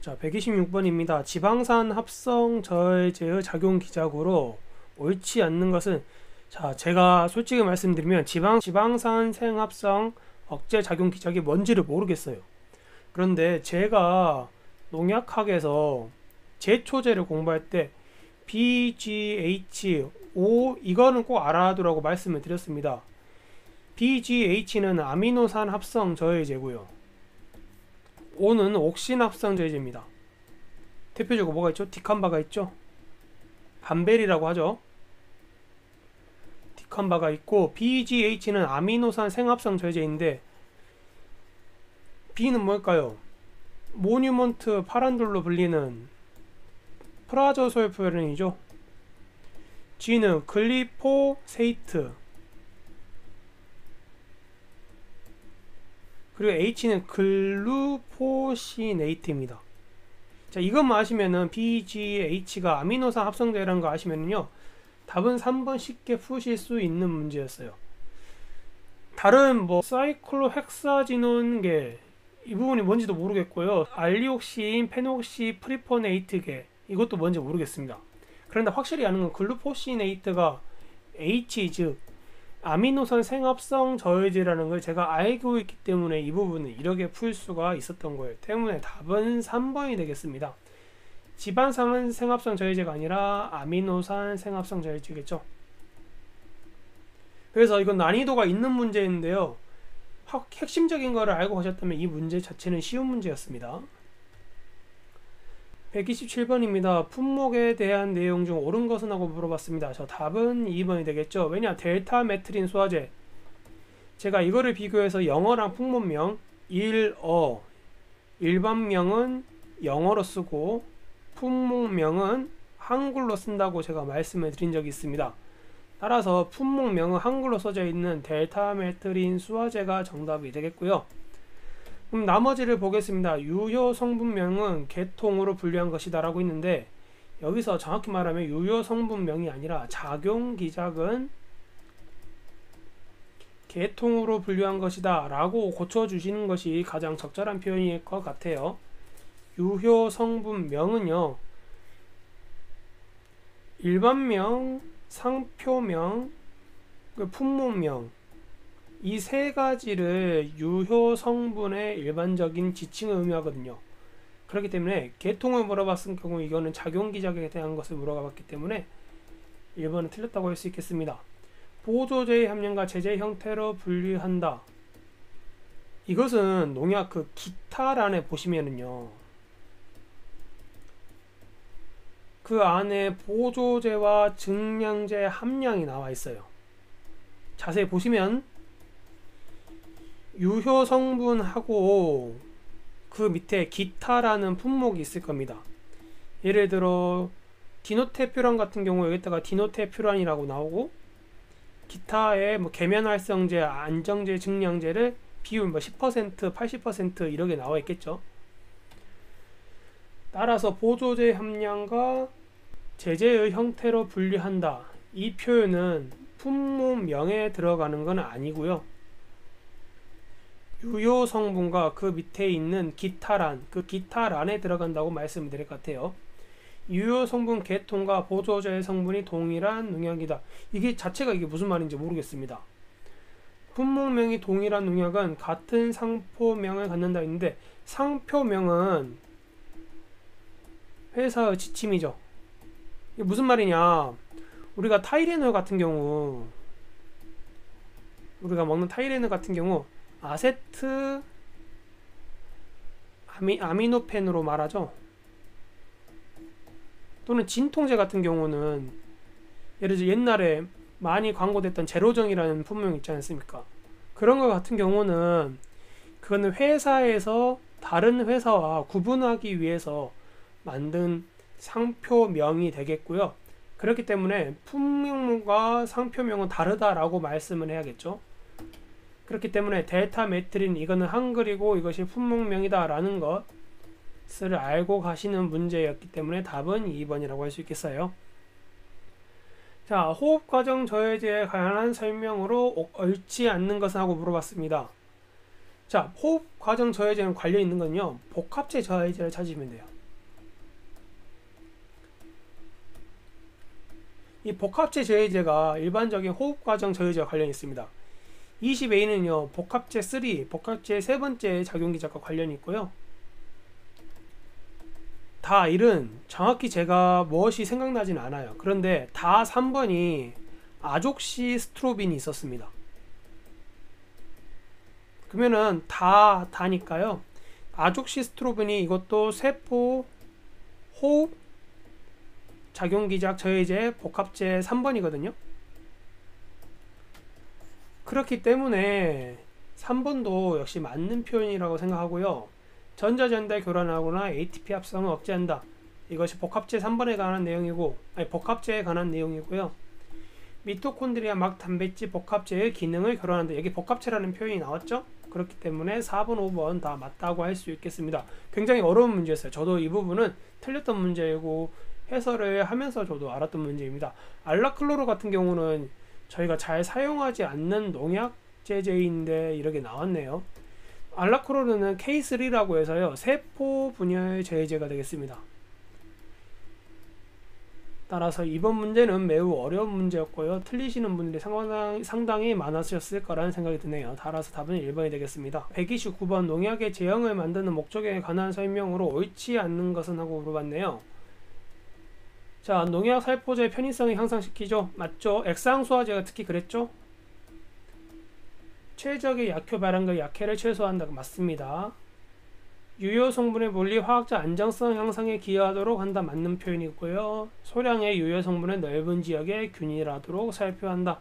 자, 126번입니다. 지방산 합성 저해제의 작용 기작으로 옳지 않는 것은, 자, 제가 솔직히 말씀드리면 지방산 생합성 억제 작용 기작이 뭔지를 모르겠어요. 그런데 제가 농약학에서 제초제를 공부할 때 BGH5 이거는 꼭 알아두라고 말씀을 드렸습니다. BGH는 아미노산 합성 저해제고요. O는 옥신 합성 저해제입니다. 대표적으로 뭐가 있죠? 디칸바가 있죠? 반벨이라고 하죠. 디칸바가 있고, BGH는 아미노산 생합성 저해제인데, B는 뭘까요? 모뉴먼트 파란돌로 불리는 프라조솔프린이죠. G는 글리포세이트, 그리고 H는 글루포시네이트입니다. 자, 이것만 아시면은 BGH가 아미노산 합성제라는 거 아시면은요, 답은 3번 쉽게 푸실 수 있는 문제였어요. 다른 뭐 사이클로헥사지논계 이 부분이 뭔지도 모르겠고요. 알리옥신, 페녹시, 프리포네이트계 이것도 뭔지 모르겠습니다. 그런데 확실히 아는 건 글루포시네이트가 H, 즉 아미노산 생합성 저해제라는 걸 제가 알고 있기 때문에 이 부분을 이렇게 풀 수가 있었던 거예요. 때문에 답은 3번이 되겠습니다. 지방산 생합성 저해제가 아니라 아미노산 생합성 저해제겠죠. 그래서 이건 난이도가 있는 문제인데요, 핵심적인 거를 알고 가셨다면 이 문제 자체는 쉬운 문제였습니다. 127번입니다. 품목에 대한 내용 중 옳은 것은 하고 물어봤습니다. 저 답은 2번이 되겠죠. 왜냐, 델타 메트린 수화제, 제가 이거를 비교해서 영어랑 풍문명, 일반명은 영어로 쓰고 품목명은 한글로 쓴다고 제가 말씀을 드린 적이 있습니다. 따라서 품목명은 한글로 써져 있는 델타 메트린 수화제가 정답이 되겠고요. 그럼 나머지를 보겠습니다. 유효 성분명은 계통으로 분류한 것이다 라고 있는데, 여기서 정확히 말하면 유효 성분명이 아니라 작용 기작은 계통으로 분류한 것이다 라고 고쳐주시는 것이 가장 적절한 표현일 것 같아요. 유효 성분명은요, 일반명, 상표명, 품목명 이 세 가지를 유효 성분의 일반적인 지칭을 의미하거든요. 그렇기 때문에 계통을 물어봤을 경우 이거는 작용 기작에 대한 것을 물어봤기 때문에 1번은 틀렸다고 할 수 있겠습니다. 보조제의 함량과 제제 형태로 분류한다. 이것은 농약 그 기타란에 보시면은요, 그 안에 보조제와 증량제 함량이 나와 있어요. 자세히 보시면 유효 성분하고 그 밑에 기타라는 품목이 있을 겁니다. 예를 들어 디노테퓨란 같은 경우 여기다가 디노테퓨란이라고 나오고, 기타의 뭐 계면활성제, 안정제, 증량제를 비율 뭐 10%, 80% 이렇게 나와 있겠죠. 따라서 보조제 함량과 제제의 형태로 분류한다. 이 표현은 품목명에 들어가는 건 아니고요. 유효 성분과 그 밑에 있는 기타란, 그 기타란에 들어간다고 말씀드릴 것 같아요. 유효 성분 계통과 보조제 성분이 동일한 농약이다. 이게 자체가 이게 무슨 말인지 모르겠습니다. 품목명이 동일한 농약은 같은 상표명을 갖는다 했는데, 상표명은 회사의 지침이죠. 이게 무슨 말이냐, 우리가 타이레놀 같은 경우, 우리가 먹는 타이레놀 같은 경우 아세트 아미노펜으로 말하죠. 또는 진통제 같은 경우는 예를 들어 옛날에 많이 광고됐던 제로정이라는 품명 있지 않습니까? 그런 것 같은 경우는 그거는 회사에서 다른 회사와 구분하기 위해서 만든 상표명이 되겠고요. 그렇기 때문에 품명과 상표명은 다르다라고 말씀을 해야겠죠. 그렇기 때문에 델타 메트린 이거는 한글이고 이것이 품목명이다 라는 것을 알고 가시는 문제였기 때문에 답은 2번이라고 할 수 있겠어요. 자, 호흡과정 저해제에 관한 설명으로 옳지 않는 것은 하고 물어봤습니다. 자, 호흡과정 저해제는 관련 있는 건요, 복합체 저해제를 찾으시면 돼요. 이 복합체 저해제가 일반적인 호흡과정 저해제와 관련이 있습니다. 20A는요, 복합체 3, 복합체 세 번째 작용기작과 관련이 있고요. 다 1은 정확히 제가 무엇이 생각나진 않아요. 그런데 다 3번이 아족시스트로빈이 있었습니다. 그러면은 다니까요. 아족시스트로빈이 이것도 세포 호흡 작용기작 저해제 복합체 3번이거든요. 그렇기 때문에 3번도 역시 맞는 표현이라고 생각하고요. 전자전달 교란하거나 ATP 합성을 억제한다. 이것이 복합체 3번에 관한 내용이고, 복합체에 관한 내용이고요. 미토콘드리아 막 단백질 복합체의 기능을 결혼한다. 여기 복합체라는 표현이 나왔죠? 그렇기 때문에 4번, 5번 다 맞다고 할 수 있겠습니다. 굉장히 어려운 문제였어요. 저도 이 부분은 틀렸던 문제이고 해설을 하면서 저도 알았던 문제입니다. 알라클로로 같은 경우는 저희가 잘 사용하지 않는 농약 제제인데 이렇게 나왔네요. 알라클로르는 K3라고 해서요, 세포 분열 저해제가 되겠습니다. 따라서 이번 문제는 매우 어려운 문제였고요. 틀리시는 분들이 상당히 많으셨을 거라는 생각이 드네요. 따라서 답은 1번이 되겠습니다. 129번 농약의 제형을 만드는 목적에 관한 설명으로 옳지 않는 것은 하고 물어봤네요. 자, 농약 살포제의 편의성을 향상시키죠. 맞죠? 액상수화제가 특히 그랬죠? 최적의 약효 발현과 약해를 최소화한다. 맞습니다. 유효 성분의 물리 화학적 안정성 향상에 기여하도록 한다. 맞는 표현이고요. 소량의 유효 성분의 넓은 지역에 균일하도록 살펴한다.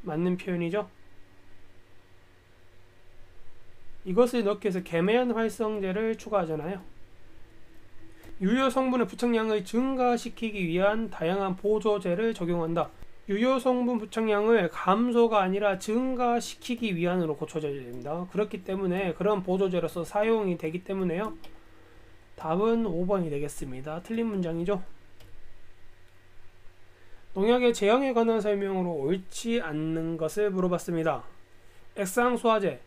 맞는 표현이죠. 이것을 넣기 위해서 계면 활성제를 추가하잖아요. 유효 성분의 부착량을 증가시키기 위한 다양한 보조제를 적용한다. 유효 성분 부착량을 감소가 아니라 증가시키기 위한으로 고쳐져야 됩니다. 그렇기 때문에 그런 보조제로서 사용이 되기 때문에요. 답은 5번이 되겠습니다. 틀린 문장이죠. 농약의 제형에 관한 설명으로 옳지 않는 것을 물어봤습니다. 액상수화제,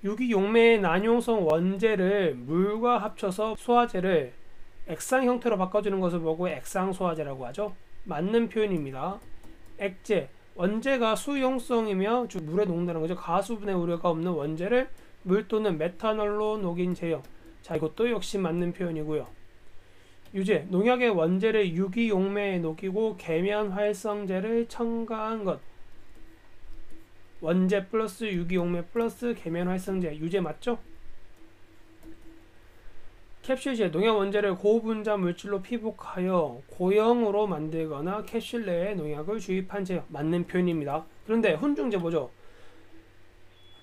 유기용매의 난용성 원재를 물과 합쳐서 수화제를 액상 형태로 바꿔주는 것을 보고 액상수화제라고 하죠. 맞는 표현입니다. 액제, 원재가 수용성이며 물에 녹는다는 거죠. 가수분해 우려가 없는 원재를 물 또는 메탄올로 녹인 제형. 자, 이것도 역시 맞는 표현이고요. 유제, 농약의 원재를 유기용매에 녹이고 계면 활성제를 첨가한 것. 원재 플러스 유기용매 플러스 계면 활성제, 유제 맞죠? 캡슐제, 농약 원재를 고분자 물질로 피복하여 고형으로 만들거나 캡슐 내에 농약을 주입한 제형. 맞는 표현입니다. 그런데 혼중제 뭐죠?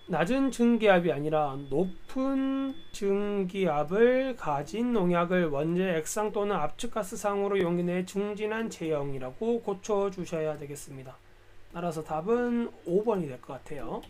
낮은 증기압이 아니라 높은 증기압을 가진 농약을 원재 액상 또는 압축가스상으로 용기 내에 증진한 제형이라고 고쳐주셔야 되겠습니다. 따라서 답은 5번이 될 것 같아요.